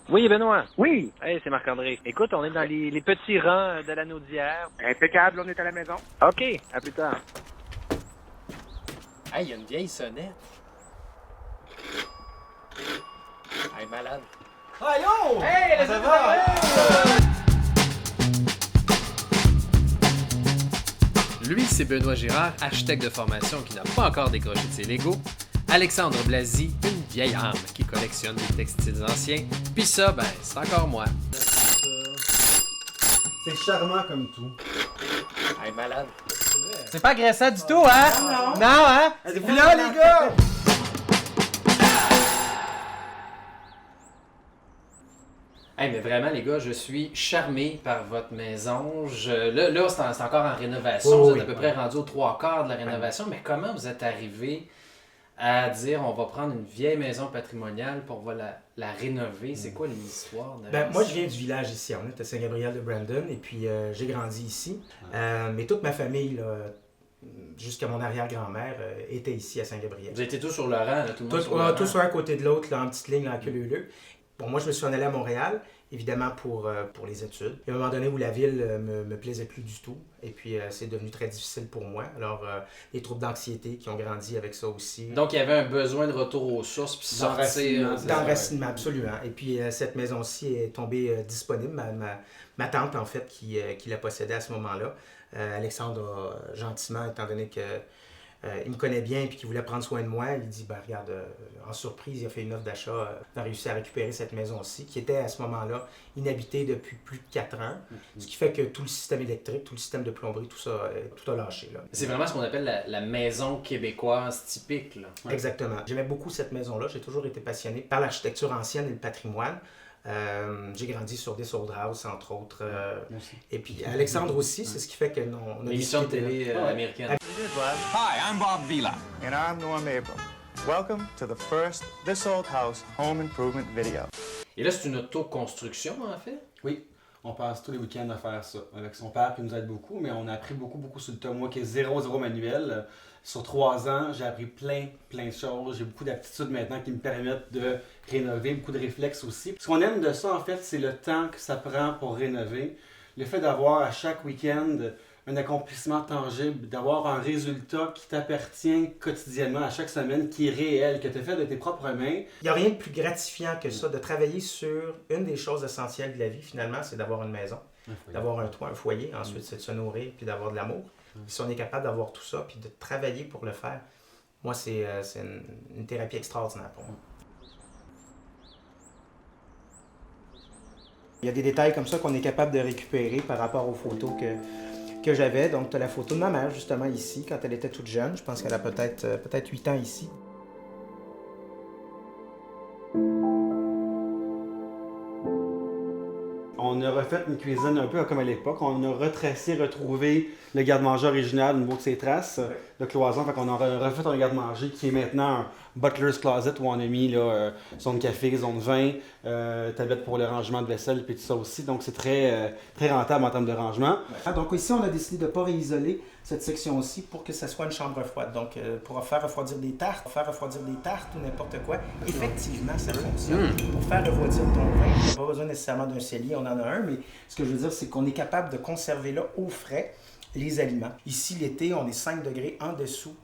Oui, Benoît. Oui, Hey, c'est Marc-André. Écoute, on est dans les petits rangs de l'anneau d'hier. impeccable, on est à la maison. OK, à plus tard. Hey, il y a une vieille sonnette. Hey, malade. Ah yo! Hey, ça va? Lui, c'est Benoît Girard, architecte de formation qui n'a pas encore décroché de ses Legos. Alexandre Blasi, une vieille âme qui collectionne des textiles anciens. Puis ça, ben, c'est encore moi. C'est charmant comme tout. Hey, malade. C'est pas agressant du tout, hein? Non. Non, hein? Êtes-vous là, les gars? Hey, mais vraiment, les gars, je suis charmé par votre maison. Là, c'est encore en rénovation. Oh, vous êtes oui. à peu près rendu aux 3/4 de la rénovation. Mais comment vous êtes arrivé à dire on va prendre une vieille maison patrimoniale pour la rénover? C'est quoi l'histoire de Ben, moi, je viens du village ici. On est à Saint-Gabriel-de-Brandon et puis j'ai grandi ici. Mais toute ma famille, là, jusqu'à mon arrière-grand-mère, était ici à Saint-Gabriel. Vous étiez tous sur le rang, là, tout le monde Tous, sur le rang. tous un à côté de l'autre, là, en petite ligne, en queue leu. Bon, moi, je me suis en allé à Montréal, évidemment pour les études. Il y a un moment donné où la ville me plaisait plus du tout. Et puis, c'est devenu très difficile pour moi. Alors, les troubles d'anxiété qui ont grandi avec ça aussi. Donc, il y avait un besoin de retour aux sources, puis sortir. D'enracinement, absolument. Et puis, cette maison-ci est tombée disponible. Ma tante, en fait, qui la possédait à ce moment-là. Alexandre a gentiment, étant donné que il me connaît bien et qu'il voulait prendre soin de moi, il dit, ben regarde, en surprise, il a fait une offre d'achat, on a réussi à récupérer cette maison-ci, qui était à ce moment-là inhabitée depuis plus de 4 ans. Ce qui fait que tout le système électrique, tout le système de plomberie, tout ça, tout a lâché. Là. C'est vraiment ce qu'on appelle la maison québécoise typique, là. Exactement. J'aimais beaucoup cette maison-là. J'ai toujours été passionné par l'architecture ancienne et le patrimoine. J'ai grandi sur des old house, entre autres. Et puis Alexandre aussi, c'est ce qui fait que on a L'émission de décidé télé américaine. Hi, I'm Bob Vila. And I'm Norm Abram. Welcome to the first This Old House Home Improvement video. Et là, c'est une autoconstruction, en fait? Oui, on passe tous les week-ends à faire ça. Avec son père qui nous aide beaucoup, mais on a appris beaucoup sur le tas. Moi qui est 0 manuel, sur 3 ans, j'ai appris plein de choses. J'ai beaucoup d'aptitudes maintenant qui me permettent de rénover, beaucoup de réflexes aussi. Ce qu'on aime de ça, en fait, c'est le temps que ça prend pour rénover. Le fait d'avoir à chaque week-end un accomplissement tangible, d'avoir un résultat qui t'appartient quotidiennement à chaque semaine, qui est réel, que tu as fait de tes propres mains. Il n'y a rien de plus gratifiant que ça, de travailler sur une des choses essentielles de la vie, finalement, c'est d'avoir une maison, d'avoir un toit, un foyer, ensuite c'est de se nourrir, puis d'avoir de l'amour. Si on est capable d'avoir tout ça, puis de travailler pour le faire, moi, c'est une thérapie extraordinaire pour moi. Il y a des détails comme ça qu'on est capable de récupérer par rapport aux photos que j'avais. Donc, tu as la photo de ma mère, justement, ici, quand elle était toute jeune. Je pense qu'elle a peut-être 8 ans ici. On a refait une cuisine un peu comme à l'époque. On a retrouvé le garde-manger original au niveau de ses traces de cloison. Fait qu'on a refait un garde-manger qui est maintenant un butler's closet où on a mis là, zone café, zone vin, tablette pour le rangement de vaisselle puis tout ça aussi. Donc c'est très rentable en termes de rangement. Donc ici, on a décidé de ne pas réisoler cette section-ci pour que ça soit une chambre froide. Donc pour faire refroidir des tartes, ou n'importe quoi, effectivement, ça fonctionne. Pour faire refroidir ton vin, on n'a pas besoin nécessairement d'un cellier, on en a un, mais ce que je veux dire, c'est qu'on est capable de conserver là au frais les aliments. Ici, l'été, on est 5 degrés en dessous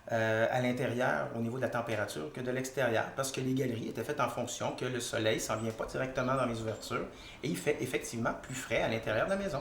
à l'intérieur au niveau de la température que de l'extérieur parce que les galeries étaient faites en fonction que le soleil ne s'en vient pas directement dans les ouvertures et il fait effectivement plus frais à l'intérieur de la maison.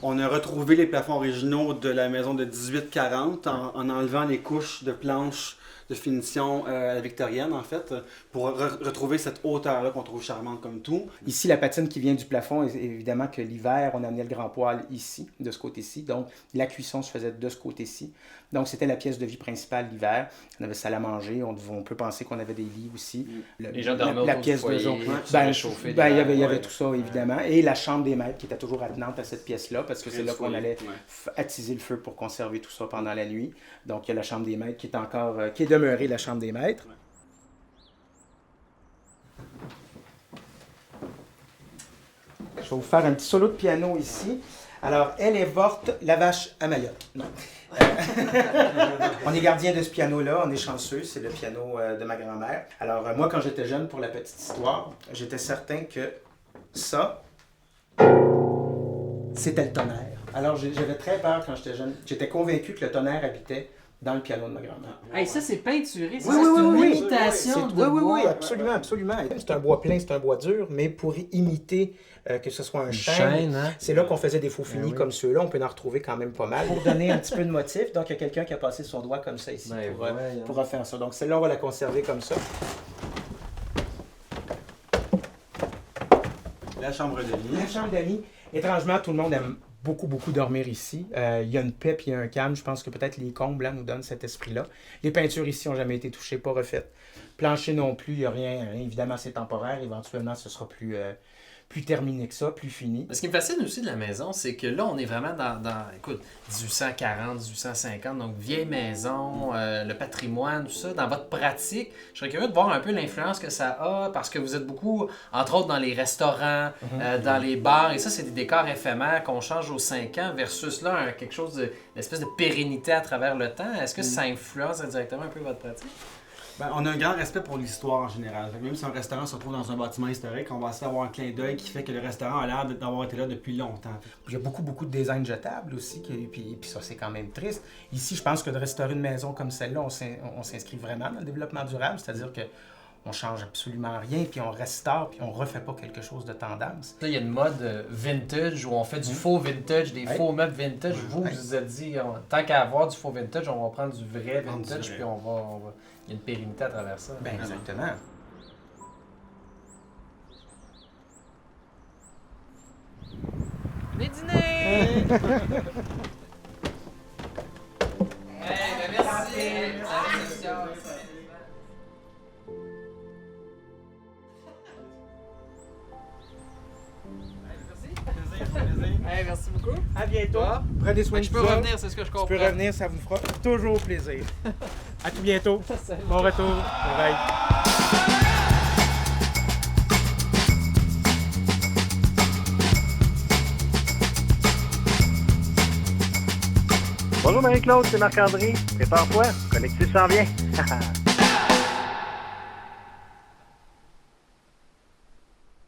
On a retrouvé les plafonds originaux de la maison de 1840 en enlevant les couches de planches de finition victorienne, en fait, pour retrouver cette hauteur-là qu'on trouve charmante comme tout. Ici, la patine qui vient du plafond, évidemment que l'hiver, on amenait le grand poêle ici, de ce côté-ci. Donc, la cuisson se faisait de ce côté-ci. Donc, c'était la pièce de vie principale l'hiver. On avait salle à manger. On peut penser qu'on avait des lits aussi. Les gens dormaient autour du foyer, se réchauffaient il y avait tout ça, évidemment. Et la chambre des maîtres qui était toujours attenante à cette pièce-là, parce que c'est là qu'on allait attiser le feu pour conserver tout ça pendant la nuit. Donc, il y a la chambre des maîtres qui est demeurée la chambre des maîtres. Je vais vous faire un petit solo de piano ici. Alors, elle est morte, la vache à Mayotte. Non. On est gardien de ce piano-là, on est chanceux, c'est le piano de ma grand-mère. Alors, moi, quand j'étais jeune, pour la petite histoire, j'étais certain que ça, c'était le tonnerre. Alors, j'avais très peur quand j'étais jeune. J'étais convaincu que le tonnerre habitait dans le piano de ma grand-mère. Hey, ça, c'est peinturé. Oui, oui, oui, oui. Imitation de Oui, bois. absolument, absolument. C'est un bois plein, c'est un bois dur, mais pour imiter que ce soit un chêne, hein? c'est là qu'on faisait des faux finis comme ceux-là. On peut en retrouver quand même pas mal. Pour donner un petit peu de motif, donc il y a quelqu'un qui a passé son doigt comme ça ici pour refaire ça. Donc celle-là, on va la conserver comme ça. La chambre de lit. La chambre d'amis, étrangement, tout le monde aime beaucoup dormir ici. Il y a une paix puis il y a un calme. Je pense que peut-être les combles là, nous donnent cet esprit-là. Les peintures ici n'ont jamais été touchées, pas refaites. Plancher non plus, il n'y a rien. Évidemment, c'est temporaire. Éventuellement, ce sera plus terminé que ça, plus fini. Ce qui me fascine aussi de la maison, c'est que là, on est vraiment dans écoute, 1840, 1850, donc vieille maison, le patrimoine, tout ça. Dans votre pratique, je serais curieux de voir un peu l'influence que ça a, parce que vous êtes beaucoup, entre autres, dans les restaurants, dans les bars, et ça, c'est des décors éphémères qu'on change aux 5 ans, versus là, quelque chose une espèce de pérennité à travers le temps. Est-ce que ça influence indirectement un peu votre pratique? Ben, on a un grand respect pour l'histoire en général. Fait que même si un restaurant se trouve dans un bâtiment historique, on va essayer d'avoir un clin d'œil qui fait que le restaurant a l'air d'avoir été là depuis longtemps. Il y a beaucoup de design jetables aussi, puis ça, c'est quand même triste. Ici, je pense que de restaurer une maison comme celle-là, on s'inscrit vraiment dans le développement durable, c'est-à-dire que on change absolument rien, puis on restaure, puis on refait pas quelque chose de tendance. Là, il y a une mode vintage où on fait du faux vintage, des faux meubles vintage. Vous vous êtes dit, tant qu'à avoir du faux vintage, on va prendre du vrai vintage, puis on va... Il y a une pérennité à travers ça. Ben exactement. Les dîners! Merci! Hey, merci beaucoup. À bientôt. Ah. Prenez soin de Je vous. peux revenir, c'est ce que je comprends. Tu peux revenir, ça vous fera toujours plaisir. À tout bientôt. Bon retour. Bye bye. Bonjour Marie-Claude, c'est Marc-André. Prépare-toi, Connectus s'en vient.